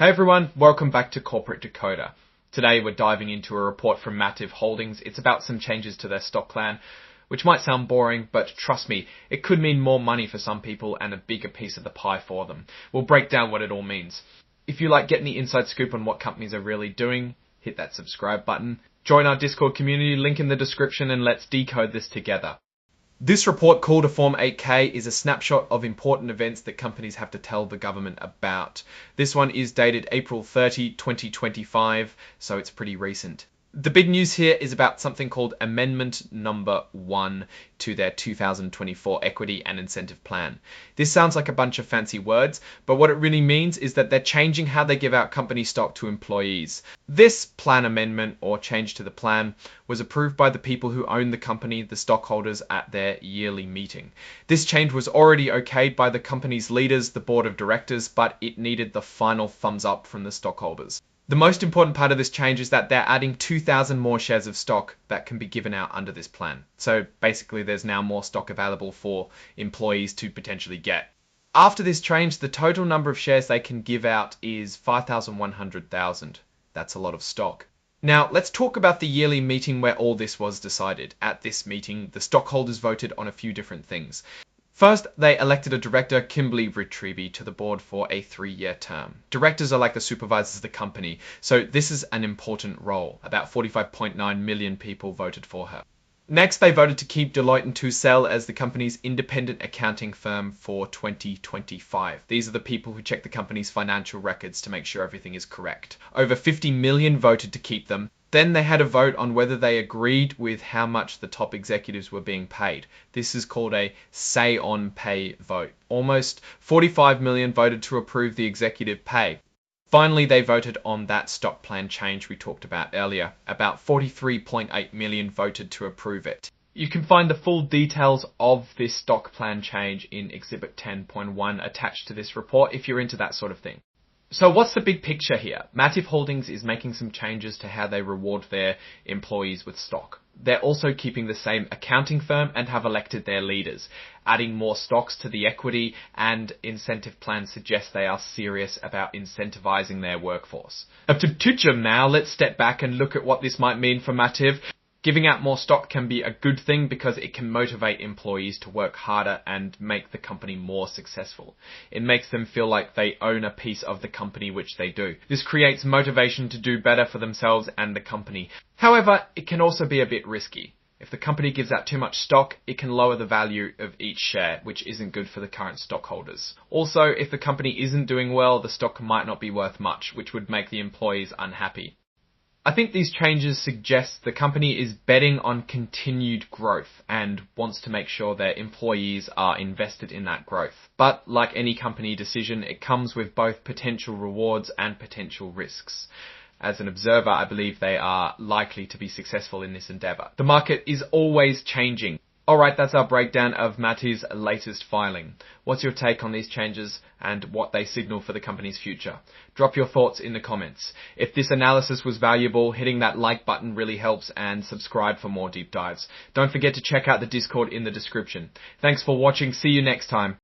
Hey everyone, welcome back to Corporate Decoder. Today we're diving into a report from Mativ Holdings. It's about some changes to their stock plan, which might sound boring, but trust me, it could mean more money for some people and a bigger piece of the pie for them. We'll break down what it all means. If you like getting the inside scoop on what companies are really doing, hit that subscribe button. Join our Discord community, link in the description, and let's decode this together. This report, called a Form 8K, is a snapshot of important events that companies have to tell the government about. This one is dated April 30, 2025, so it's pretty recent. The big news here is about something called Amendment Number 1 to their 2024 Equity and Incentive Plan. This sounds like a bunch of fancy words, but what it really means is that they're changing how they give out company stock to employees. This plan amendment, or change to the plan, was approved by the people who own the company, the stockholders, at their yearly meeting. This change was already okayed by the company's leaders, the board of directors, but it needed the final thumbs up from the stockholders. The most important part of this change is that they're adding 2,000 more shares of stock that can be given out under this plan. So basically there's now more stock available for employees to potentially get. After this change, the total number of shares they can give out is 5,100,000. That's a lot of stock. Now, let's talk about the yearly meeting where all this was decided. At this meeting, the stockholders voted on a few different things. First, they elected a director, Kimberly Retrieve, to the board for a 3-year term. Directors are like the supervisors of the company, so this is an important role. About 45.9 million people voted for her. Next, they voted to keep Deloitte & Toussel as the company's independent accounting firm for 2025. These are the people who check the company's financial records to make sure everything is correct. Over 50 million voted to keep them. Then they had a vote on whether they agreed with how much the top executives were being paid. This is called a say-on-pay vote. Almost 45 million voted to approve the executive pay. Finally, they voted on that stock plan change we talked about earlier. About 43.8 million voted to approve it. You can find the full details of this stock plan change in Exhibit 10.1 attached to this report if you're into that sort of thing. So what's the big picture here? Mativ Holdings is making some changes to how they reward their employees with stock. They're also keeping the same accounting firm and have elected their leaders. Adding more stocks to the equity and incentive plan suggests they are serious about incentivizing their workforce. Up to Tuchum now, let's step back and look at what this might mean for Mativ. Giving out more stock can be a good thing because it can motivate employees to work harder and make the company more successful. It makes them feel like they own a piece of the company, which they do. This creates motivation to do better for themselves and the company. However, it can also be a bit risky. If the company gives out too much stock, it can lower the value of each share, which isn't good for the current stockholders. Also, if the company isn't doing well, the stock might not be worth much, which would make the employees unhappy. I think these changes suggest the company is betting on continued growth and wants to make sure their employees are invested in that growth. But like any company decision, it comes with both potential rewards and potential risks. As an observer, I believe they are likely to be successful in this endeavor. The market is always changing. Alright, that's our breakdown of Mativ's latest filing. What's your take on these changes and what they signal for the company's future? Drop your thoughts in the comments. If this analysis was valuable, hitting that like button really helps, and subscribe for more deep dives. Don't forget to check out the Discord in the description. Thanks for watching. See you next time.